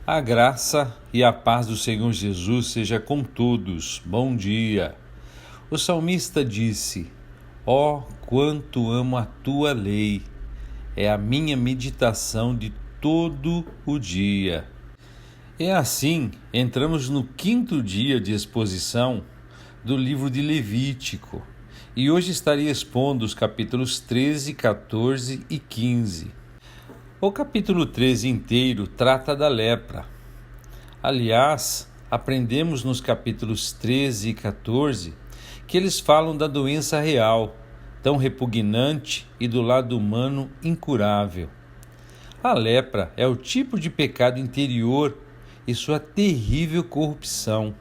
A graça e a paz do Senhor Jesus seja com todos. Bom dia. O salmista disse: Ó, quanto amo a tua lei, é a minha meditação de todo o dia. E assim, entramos no 5º dia de exposição do livro de Levítico, e hoje estarei expondo os capítulos 13, 14 e 15. O capítulo 13 inteiro trata da lepra. Aliás, aprendemos nos capítulos 13 e 14 que eles falam da doença real, tão repugnante e do lado humano incurável. A lepra é o tipo de pecado interior e sua terrível corrupção.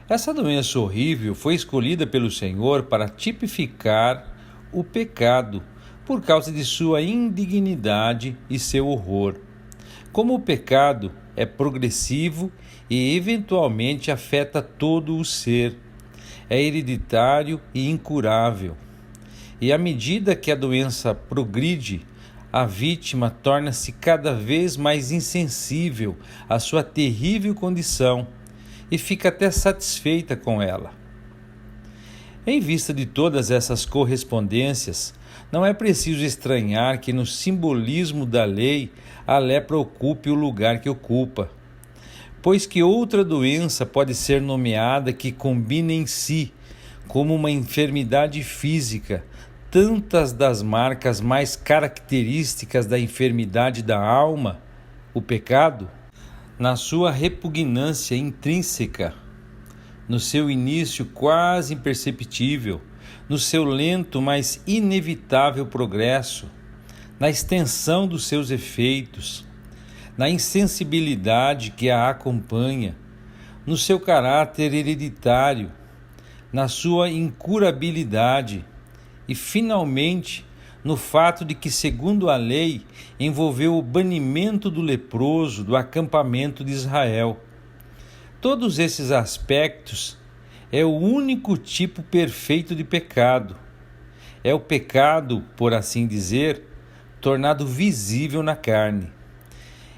Essa doença horrível foi escolhida pelo Senhor para tipificar o pecado por causa de sua indignidade e seu horror. Como o pecado é progressivo e eventualmente afeta todo o ser, é hereditário e incurável. E à medida que a doença progride, a vítima torna-se cada vez mais insensível à sua terrível condição e fica até satisfeita com ela. Em vista de todas essas correspondências, não é preciso estranhar que no simbolismo da lei a lepra ocupe o lugar que ocupa, pois que outra doença pode ser nomeada que combina em si, como uma enfermidade física, tantas das marcas mais características da enfermidade da alma, o pecado, na sua repugnância intrínseca, no seu início quase imperceptível, no seu lento, mas inevitável progresso, na extensão dos seus efeitos, na insensibilidade que a acompanha, no seu caráter hereditário, na sua incurabilidade e, finalmente, no fato de que, segundo a lei, envolveu o banimento do leproso do acampamento de Israel. Todos esses aspectos é o único tipo perfeito de pecado. É o pecado, por assim dizer, tornado visível na carne.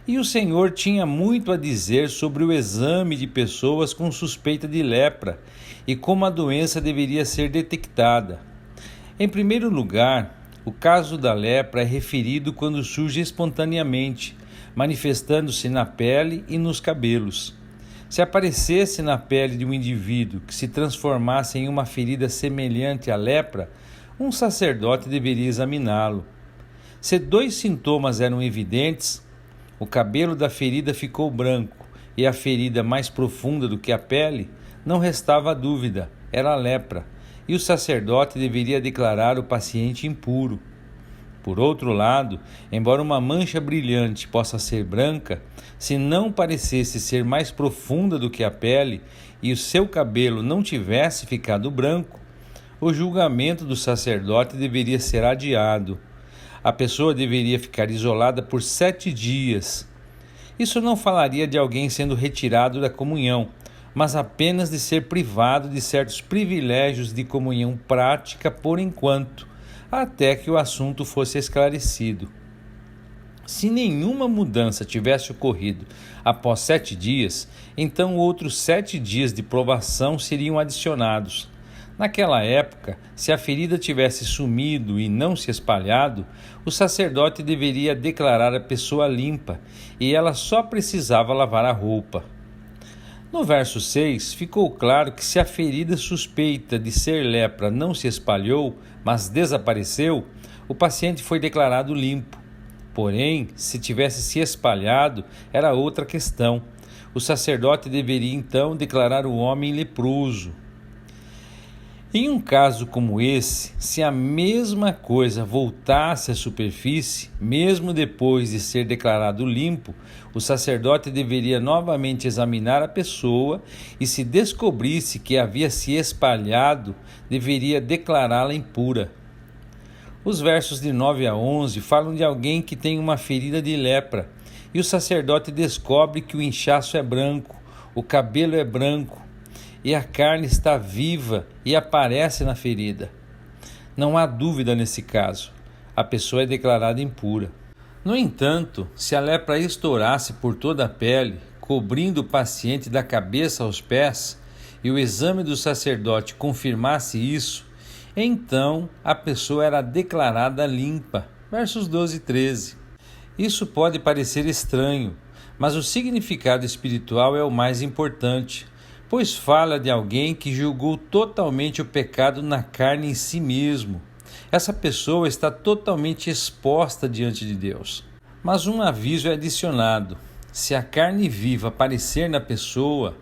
E o Senhor tinha muito a dizer sobre o exame de pessoas com suspeita de lepra e como a doença deveria ser detectada. Em primeiro lugar, o caso da lepra é referido quando surge espontaneamente, manifestando-se na pele e nos cabelos. Se aparecesse na pele de um indivíduo que se transformasse em uma ferida semelhante à lepra, um sacerdote deveria examiná-lo. Se 2 sintomas eram evidentes, o cabelo da ferida ficou branco e a ferida mais profunda do que a pele, não restava dúvida, era a lepra, e o sacerdote deveria declarar o paciente impuro. Por outro lado, embora uma mancha brilhante possa ser branca, se não parecesse ser mais profunda do que a pele e o seu cabelo não tivesse ficado branco, o julgamento do sacerdote deveria ser adiado. A pessoa deveria ficar isolada por 7 dias. Isso não falaria de alguém sendo retirado da comunhão, mas apenas de ser privado de certos privilégios de comunhão prática por enquanto, até que o assunto fosse esclarecido. Se nenhuma mudança tivesse ocorrido após 7 dias, então outros 7 dias de provação seriam adicionados. Naquela época, se a ferida tivesse sumido e não se espalhado, o sacerdote deveria declarar a pessoa limpa e ela só precisava lavar a roupa. No verso 6, ficou claro que se a ferida suspeita de ser lepra não se espalhou, mas desapareceu, o paciente foi declarado limpo. Porém, se tivesse se espalhado, era outra questão. O sacerdote deveria então declarar o homem leproso. Em um caso como esse, se a mesma coisa voltasse à superfície, mesmo depois de ser declarado limpo, o sacerdote deveria novamente examinar a pessoa e, se descobrisse que havia se espalhado, deveria declará-la impura. Os versos de 9 a 11 falam de alguém que tem uma ferida de lepra e o sacerdote descobre que o inchaço é branco, o cabelo é branco, e a carne está viva e aparece na ferida. Não há dúvida nesse caso, a pessoa é declarada impura. No entanto, se a lepra estourasse por toda a pele, cobrindo o paciente da cabeça aos pés, e o exame do sacerdote confirmasse isso, então a pessoa era declarada limpa. Versos 12 e 13. Isso pode parecer estranho, mas o significado espiritual é o mais importante, pois fala de alguém que julgou totalmente o pecado na carne em si mesmo. Essa pessoa está totalmente exposta diante de Deus. Mas um aviso é adicionado: se a carne viva aparecer na pessoa,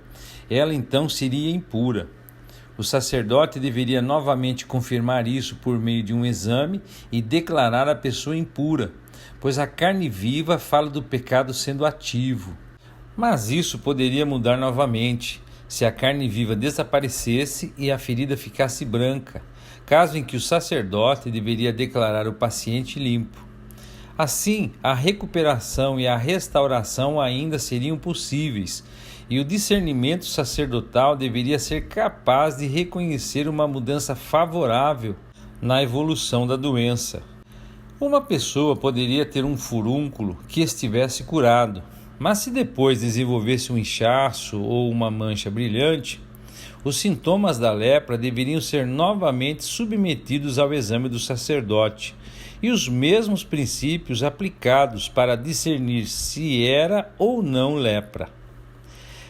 ela então seria impura. O sacerdote deveria novamente confirmar isso por meio de um exame e declarar a pessoa impura, pois a carne viva fala do pecado sendo ativo. Mas isso poderia mudar novamente, se a carne viva desaparecesse e a ferida ficasse branca, caso em que o sacerdote deveria declarar o paciente limpo. Assim, a recuperação e a restauração ainda seriam possíveis, e o discernimento sacerdotal deveria ser capaz de reconhecer uma mudança favorável na evolução da doença. Uma pessoa poderia ter um furúnculo que estivesse curado, mas se depois desenvolvesse um inchaço ou uma mancha brilhante, os sintomas da lepra deveriam ser novamente submetidos ao exame do sacerdote e os mesmos princípios aplicados para discernir se era ou não lepra.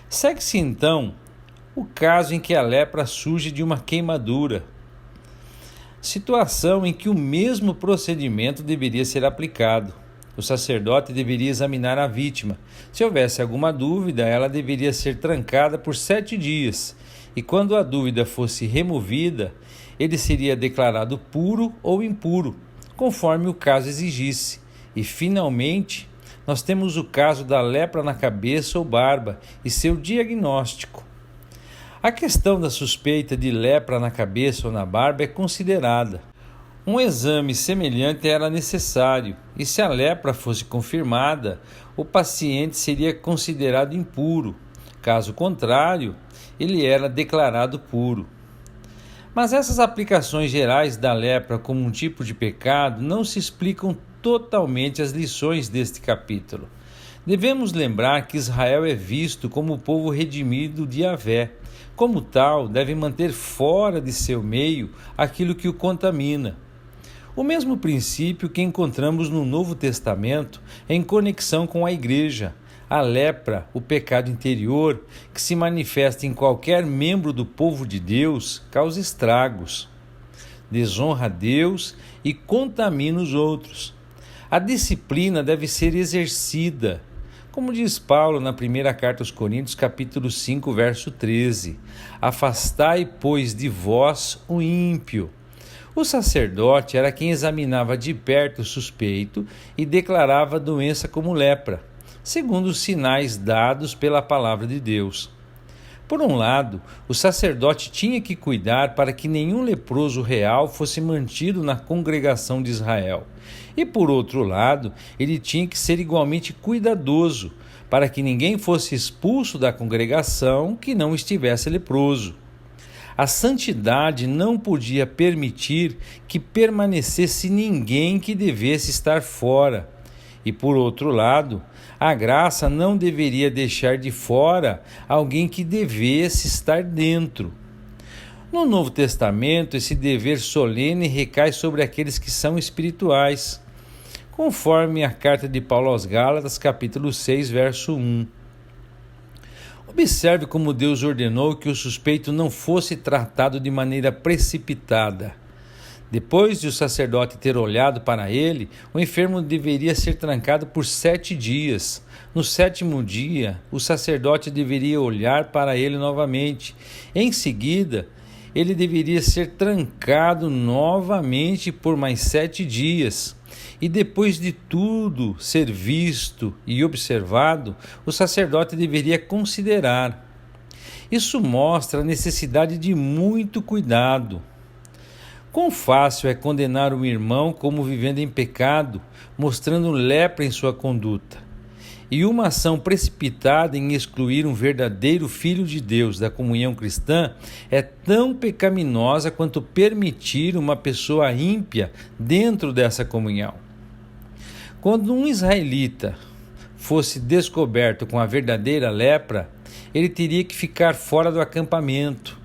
Segue-se então o caso em que a lepra surge de uma queimadura, situação em que o mesmo procedimento deveria ser aplicado. O sacerdote deveria examinar a vítima. Se houvesse alguma dúvida, ela deveria ser trancada por 7 dias, e quando a dúvida fosse removida, ele seria declarado puro ou impuro, conforme o caso exigisse. E, finalmente, nós temos o caso da lepra na cabeça ou barba e seu diagnóstico. A questão da suspeita de lepra na cabeça ou na barba é considerada. Um exame semelhante era necessário, e se a lepra fosse confirmada, o paciente seria considerado impuro. Caso contrário, ele era declarado puro. Mas essas aplicações gerais da lepra como um tipo de pecado não se explicam totalmente as lições deste capítulo. Devemos lembrar que Israel é visto como o povo redimido de Yahvé. Como tal, deve manter fora de seu meio aquilo que o contamina. O mesmo princípio que encontramos no Novo Testamento em conexão com a igreja. A lepra, o pecado interior, que se manifesta em qualquer membro do povo de Deus, causa estragos, desonra a Deus e contamina os outros. A disciplina deve ser exercida, como diz Paulo na primeira carta aos Coríntios, capítulo 5, verso 13. Afastai, pois, de vós o ímpio. O sacerdote era quem examinava de perto o suspeito e declarava a doença como lepra, segundo os sinais dados pela palavra de Deus. Por um lado, o sacerdote tinha que cuidar para que nenhum leproso real fosse mantido na congregação de Israel. E por outro lado, ele tinha que ser igualmente cuidadoso para que ninguém fosse expulso da congregação que não estivesse leproso. A santidade não podia permitir que permanecesse ninguém que devesse estar fora. E por outro lado, a graça não deveria deixar de fora alguém que devesse estar dentro. No Novo Testamento, esse dever solene recai sobre aqueles que são espirituais, conforme a carta de Paulo aos Gálatas, capítulo 6, verso 1. Observe como Deus ordenou que o suspeito não fosse tratado de maneira precipitada. Depois de o sacerdote ter olhado para ele, o enfermo deveria ser trancado por 7 dias. No 7º dia, o sacerdote deveria olhar para ele novamente. Em seguida, ele deveria ser trancado novamente por mais 7 dias. E depois de tudo ser visto e observado, o sacerdote deveria considerar. Isso mostra a necessidade de muito cuidado. Quão fácil é condenar um irmão como vivendo em pecado, mostrando lepra em sua conduta. E uma ação precipitada em excluir um verdadeiro filho de Deus da comunhão cristã é tão pecaminosa quanto permitir uma pessoa ímpia dentro dessa comunhão. Quando um israelita fosse descoberto com a verdadeira lepra, ele teria que ficar fora do acampamento.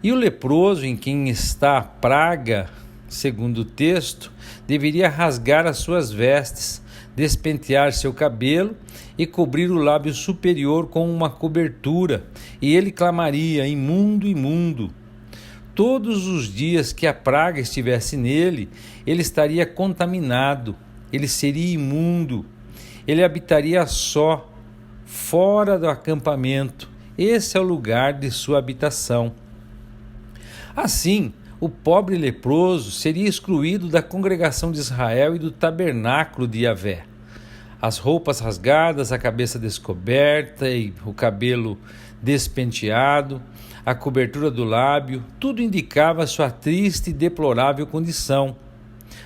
E o leproso em quem está a praga, segundo o texto, deveria rasgar as suas vestes, despentear seu cabelo e cobrir o lábio superior com uma cobertura, e ele clamaria: imundo, imundo. Todos os dias que a praga estivesse nele, ele estaria contaminado, ele seria imundo, ele habitaria só, fora do acampamento. Esse é o lugar de sua habitação. Assim, o pobre leproso seria excluído da congregação de Israel e do tabernáculo de Yahvé. As roupas rasgadas, a cabeça descoberta e o cabelo despenteado, a cobertura do lábio, tudo indicava sua triste e deplorável condição.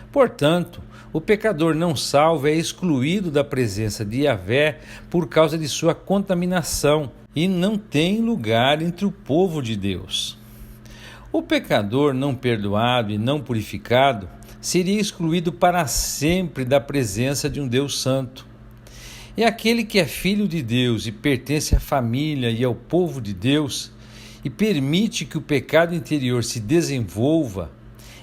Portanto, o pecador não salvo é excluído da presença de Yahvé por causa de sua contaminação e não tem lugar entre o povo de Deus. O pecador não perdoado e não purificado seria excluído para sempre da presença de um Deus santo. E aquele que é filho de Deus e pertence à família e ao povo de Deus e permite que o pecado interior se desenvolva,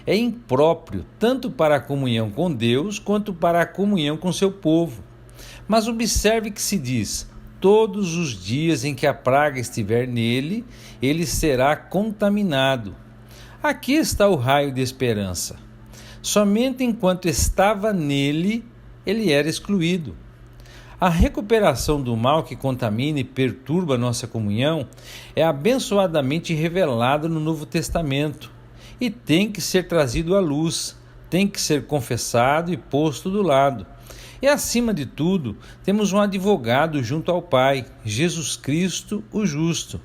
é impróprio tanto para a comunhão com Deus quanto para a comunhão com seu povo. Mas observe que se diz: todos os dias em que a praga estiver nele, ele será contaminado. Aqui está o raio de esperança. Somente enquanto estava nele, ele era excluído. A recuperação do mal que contamina e perturba nossa comunhão é abençoadamente revelada no Novo Testamento e tem que ser trazido à luz, tem que ser confessado e posto do lado. E, acima de tudo, temos um advogado junto ao Pai, Jesus Cristo, o justo.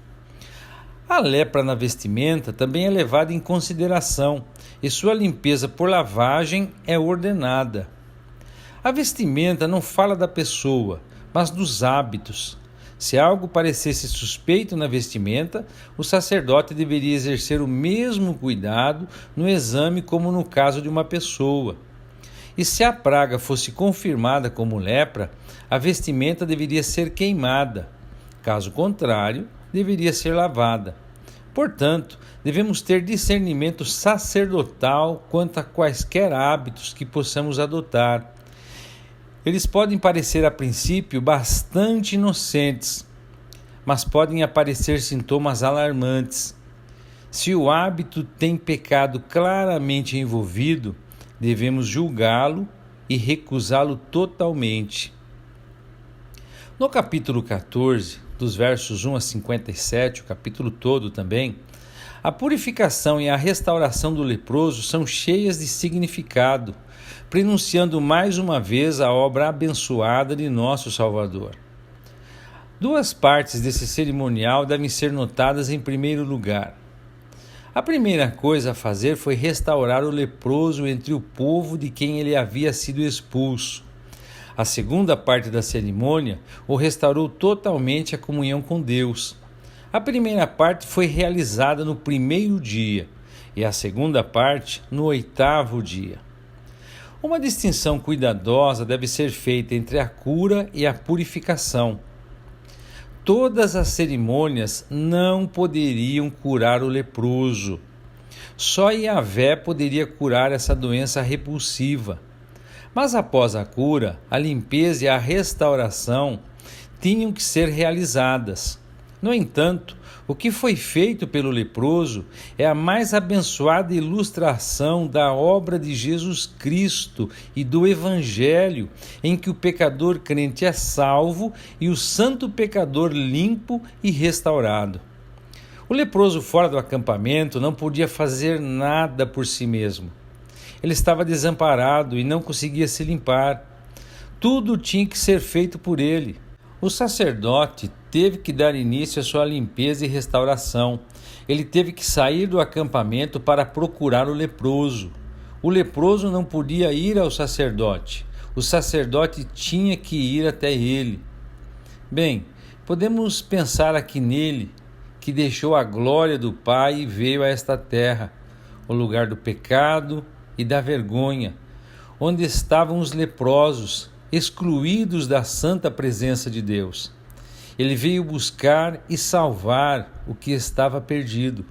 A lepra na vestimenta também é levada em consideração e sua limpeza por lavagem é ordenada. A vestimenta não fala da pessoa, mas dos hábitos. Se algo parecesse suspeito na vestimenta, o sacerdote deveria exercer o mesmo cuidado no exame como no caso de uma pessoa. E se a praga fosse confirmada como lepra, a vestimenta deveria ser queimada. Caso contrário, deveria ser lavada. Portanto, devemos ter discernimento sacerdotal quanto a quaisquer hábitos que possamos adotar. Eles podem parecer a princípio bastante inocentes, mas podem aparecer sintomas alarmantes. Se o hábito tem pecado claramente envolvido, devemos julgá-lo e recusá-lo totalmente. No capítulo 14, dos versos 1 a 57, o capítulo todo também, a purificação e a restauração do leproso são cheias de significado, prenunciando mais uma vez a obra abençoada de nosso Salvador. Duas partes desse cerimonial devem ser notadas em primeiro lugar. A primeira coisa a fazer foi restaurar o leproso entre o povo de quem ele havia sido expulso. A segunda parte da cerimônia o restaurou totalmente à comunhão com Deus. A primeira parte foi realizada no primeiro dia e a segunda parte no 8º dia. Uma distinção cuidadosa deve ser feita entre a cura e a purificação. Todas as cerimônias não poderiam curar o leproso. Só Yahvé poderia curar essa doença repulsiva. Mas após a cura, a limpeza e a restauração tinham que ser realizadas. No entanto, o que foi feito pelo leproso é a mais abençoada ilustração da obra de Jesus Cristo e do Evangelho, em que o pecador crente é salvo e o santo pecador limpo e restaurado. O leproso fora do acampamento não podia fazer nada por si mesmo. Ele estava desamparado e não conseguia se limpar. Tudo tinha que ser feito por ele. O sacerdote teve que dar início à sua limpeza e restauração. Ele teve que sair do acampamento para procurar o leproso. O leproso não podia ir ao sacerdote. O sacerdote tinha que ir até ele. Bem, podemos pensar aqui nele, que deixou a glória do Pai e veio a esta terra, o lugar do pecado e da vergonha, onde estavam os leprosos, excluídos da santa presença de Deus. Ele veio buscar e salvar o que estava perdido.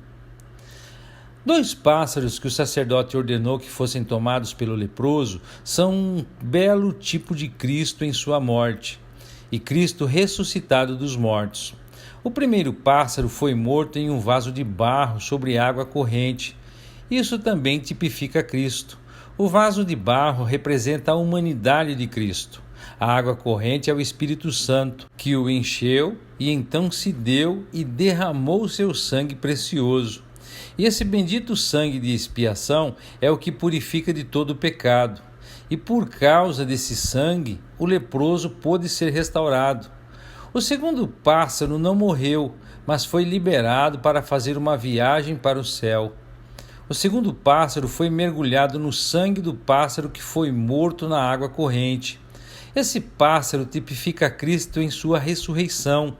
2 pássaros que o sacerdote ordenou que fossem tomados pelo leproso são um belo tipo de Cristo em sua morte, e Cristo ressuscitado dos mortos. O primeiro pássaro foi morto em um vaso de barro sobre água corrente. Isso também tipifica Cristo. O vaso de barro representa a humanidade de Cristo. A água corrente é o Espírito Santo, que o encheu e então se deu e derramou seu sangue precioso. E esse bendito sangue de expiação é o que purifica de todo pecado. E por causa desse sangue, o leproso pôde ser restaurado. O segundo pássaro não morreu, mas foi liberado para fazer uma viagem para o céu. O segundo pássaro foi mergulhado no sangue do pássaro que foi morto na água corrente. Esse pássaro tipifica Cristo em sua ressurreição.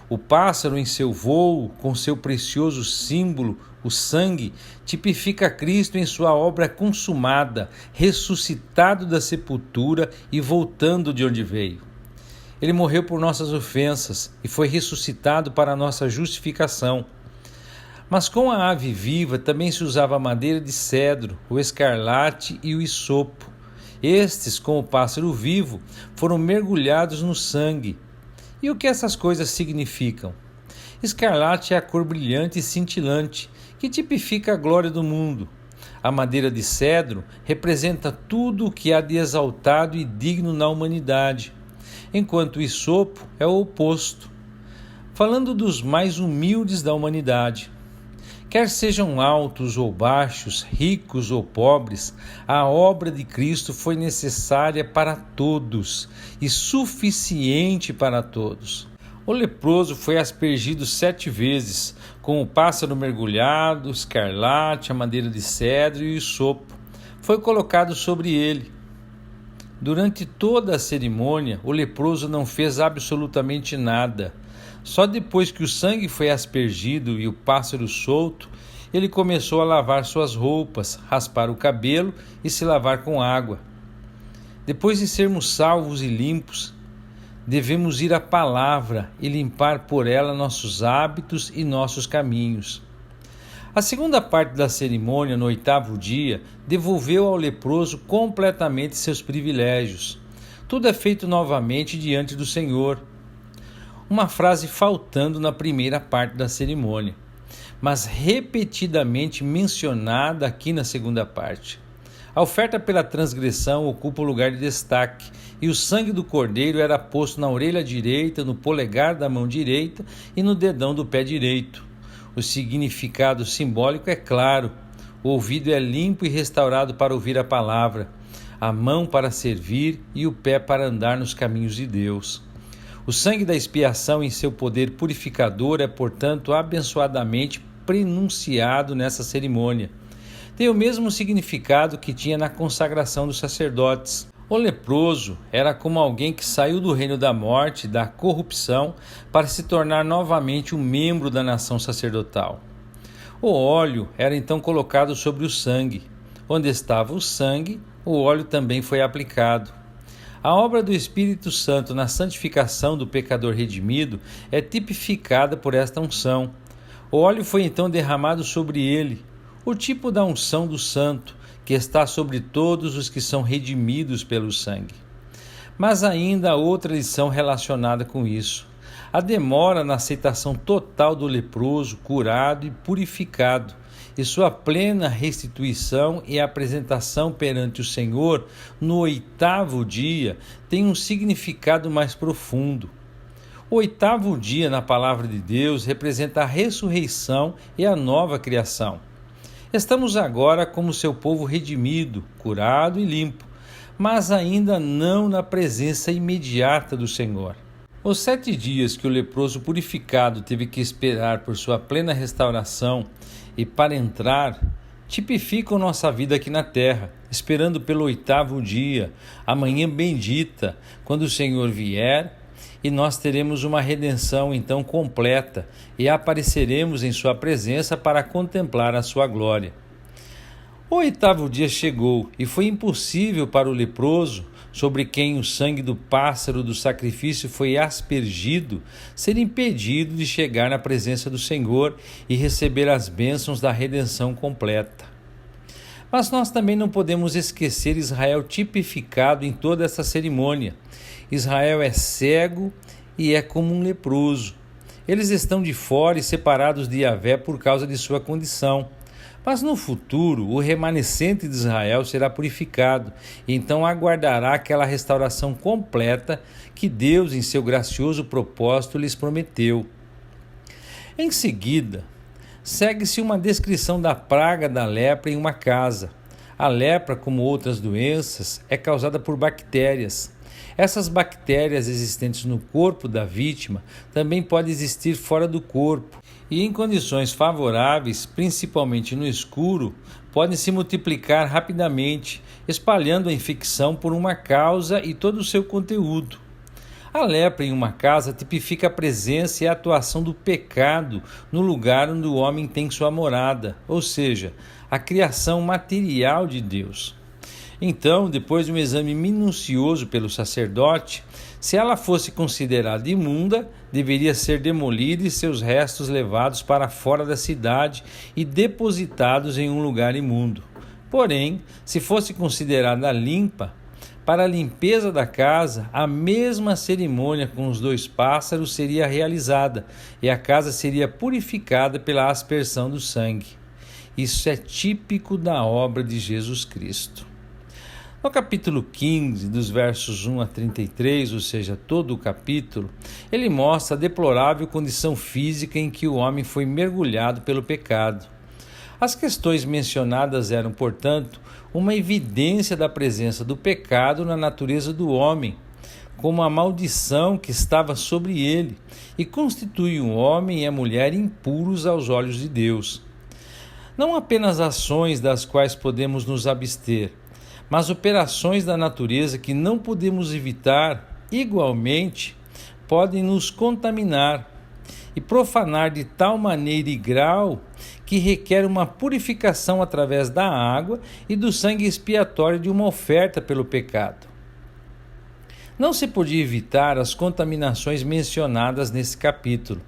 O pássaro em seu voo, com seu precioso símbolo, o sangue, tipifica Cristo em sua obra consumada, ressuscitado da sepultura e voltando de onde veio. Ele morreu por nossas ofensas e foi ressuscitado para a nossa justificação. Mas com a ave viva também se usava a madeira de cedro, o escarlate e o isopo. Estes, com o pássaro vivo, foram mergulhados no sangue. E o que essas coisas significam? Escarlate é a cor brilhante e cintilante, que tipifica a glória do mundo. A madeira de cedro representa tudo o que há de exaltado e digno na humanidade, enquanto o isopo é o oposto, falando dos mais humildes da humanidade. Quer sejam altos ou baixos, ricos ou pobres, a obra de Cristo foi necessária para todos e suficiente para todos. O leproso foi aspergido 7 vezes, com o pássaro mergulhado, o escarlate, a madeira de cedro e o isopo. Foi colocado sobre ele. Durante toda a cerimônia, o leproso não fez absolutamente nada. Só depois que o sangue foi aspergido e o pássaro solto, ele começou a lavar suas roupas, raspar o cabelo e se lavar com água. Depois de sermos salvos e limpos, devemos ir à palavra e limpar por ela nossos hábitos e nossos caminhos. A segunda parte da cerimônia, no 8º dia, devolveu ao leproso completamente seus privilégios. Tudo é feito novamente diante do Senhor. Uma frase faltando na primeira parte da cerimônia, mas repetidamente mencionada aqui na segunda parte. A oferta pela transgressão ocupa o lugar de destaque, e o sangue do cordeiro era posto na orelha direita, no polegar da mão direita e no dedão do pé direito. O significado simbólico é claro: o ouvido é limpo e restaurado para ouvir a palavra, a mão para servir e o pé para andar nos caminhos de Deus. O sangue da expiação em seu poder purificador é, portanto, abençoadamente pronunciado nessa cerimônia. Tem o mesmo significado que tinha na consagração dos sacerdotes. O leproso era como alguém que saiu do reino da morte, da corrupção, para se tornar novamente um membro da nação sacerdotal. O óleo era então colocado sobre o sangue. Onde estava o sangue, o óleo também foi aplicado. A obra do Espírito Santo na santificação do pecador redimido é tipificada por esta unção. O óleo foi então derramado sobre ele, o tipo da unção do santo, que está sobre todos os que são redimidos pelo sangue. Mas ainda há outra lição relacionada com isso: a demora na aceitação total do leproso, curado e purificado, e sua plena restituição e apresentação perante o Senhor no 8º dia tem um significado mais profundo. O 8º dia na palavra de Deus representa a ressurreição e a nova criação. Estamos agora como seu povo redimido, curado e limpo, mas ainda não na presença imediata do Senhor. Os 7 dias que o leproso purificado teve que esperar por sua plena restauração e para entrar, tipificam nossa vida aqui na terra, esperando pelo 8º dia, a manhã bendita, quando o Senhor vier, e nós teremos uma redenção então completa e apareceremos em sua presença para contemplar a sua glória. O 8º dia chegou e foi impossível para o leproso, sobre quem o sangue do pássaro do sacrifício foi aspergido, ser impedido de chegar na presença do Senhor e receber as bênçãos da redenção completa. Mas nós também não podemos esquecer Israel tipificado em toda essa cerimônia. Israel é cego e é como um leproso. Eles estão de fora e separados de Yahvé por causa de sua condição. Mas no futuro, o remanescente de Israel será purificado e então aguardará aquela restauração completa que Deus, em seu gracioso propósito, lhes prometeu. Em seguida, segue-se uma descrição da praga da lepra em uma casa. A lepra, como outras doenças, é causada por bactérias. Essas bactérias existentes no corpo da vítima também podem existir fora do corpo e, em condições favoráveis, principalmente no escuro, podem se multiplicar rapidamente, espalhando a infecção por uma causa e todo o seu conteúdo. A lepra em uma casa tipifica a presença e a atuação do pecado no lugar onde o homem tem sua morada, ou seja, a criação material de Deus. Então, depois de um exame minucioso pelo sacerdote, se ela fosse considerada imunda, deveria ser demolida e seus restos levados para fora da cidade e depositados em um lugar imundo. Porém, se fosse considerada limpa, para a limpeza da casa, a mesma cerimônia com os 2 pássaros seria realizada e a casa seria purificada pela aspersão do sangue. Isso é típico da obra de Jesus Cristo. No capítulo 15, dos versos 1 a 33, ou seja, todo o capítulo, ele mostra a deplorável condição física em que o homem foi mergulhado pelo pecado. As questões mencionadas eram, portanto, uma evidência da presença do pecado na natureza do homem, como a maldição que estava sobre ele, e constitui o homem e a mulher impuros aos olhos de Deus. Não apenas ações das quais podemos nos abster, mas operações da natureza que não podemos evitar, igualmente, podem nos contaminar e profanar de tal maneira e grau que requer uma purificação através da água e do sangue expiatório de uma oferta pelo pecado. Não se podia evitar as contaminações mencionadas nesse capítulo,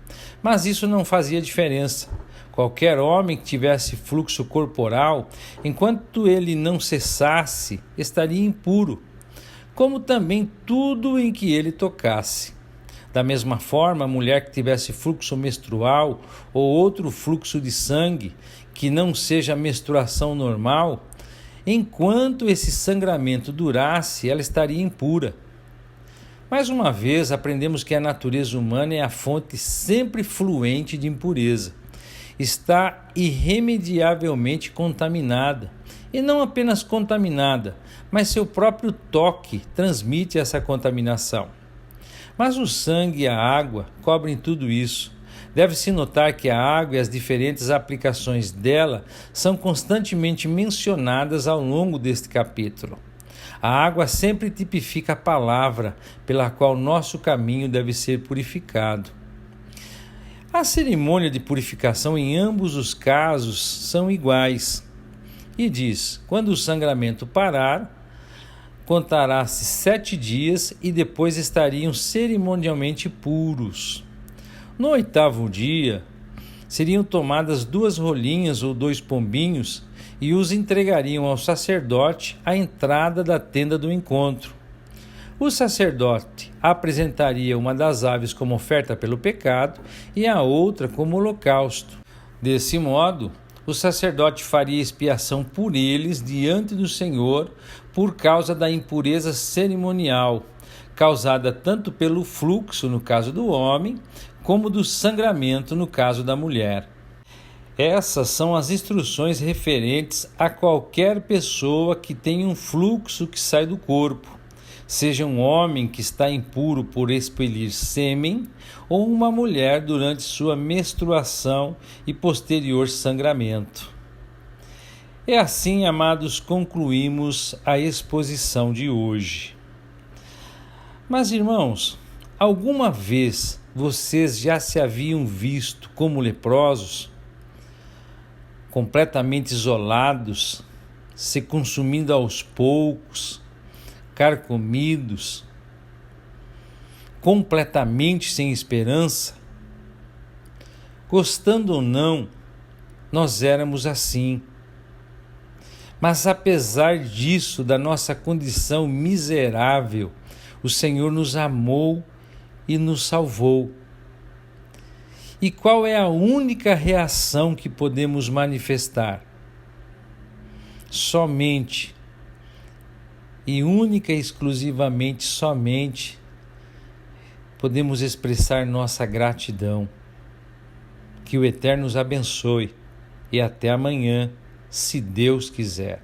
mas isso não fazia diferença. Qualquer homem que tivesse fluxo corporal, enquanto ele não cessasse, estaria impuro, como também tudo em que ele tocasse. Da mesma forma, a mulher que tivesse fluxo menstrual ou outro fluxo de sangue que não seja a menstruação normal, enquanto esse sangramento durasse, ela estaria impura. Mais uma vez, aprendemos que a natureza humana é a fonte sempre fluente de impureza. Está irremediavelmente contaminada, e não apenas contaminada, mas seu próprio toque transmite essa contaminação. Mas o sangue e a água cobrem tudo isso. Deve-se notar que a água e as diferentes aplicações dela são constantemente mencionadas ao longo deste capítulo. A água sempre tipifica a palavra pela qual nosso caminho deve ser purificado. A cerimônia de purificação em ambos os casos são iguais. E diz: quando o sangramento parar, contará-se 7 dias e depois estariam cerimonialmente puros. No 8º dia, seriam tomadas 2 rolinhas ou 2 pombinhos e os entregariam ao sacerdote à entrada da tenda do encontro. O sacerdote apresentaria uma das aves como oferta pelo pecado e a outra como holocausto. Desse modo, o sacerdote faria expiação por eles diante do Senhor por causa da impureza cerimonial, causada tanto pelo fluxo no caso do homem, como do sangramento no caso da mulher. Essas são as instruções referentes a qualquer pessoa que tenha um fluxo que sai do corpo, seja um homem que está impuro por expelir sêmen ou uma mulher durante sua menstruação e posterior sangramento. É assim, amados, concluímos a exposição de hoje. Mas, irmãos, alguma vez vocês já se haviam visto como leprosos, completamente isolados se consumindo aos poucos, carcomidos, completamente sem esperança. Gostando ou não, nós éramos assim. Mas apesar disso, da nossa condição miserável, o Senhor nos amou e nos salvou. E qual é a única reação que podemos manifestar? Somente, e única e exclusivamente somente, podemos expressar nossa gratidão. Que o Eterno nos abençoe e até amanhã, se Deus quiser.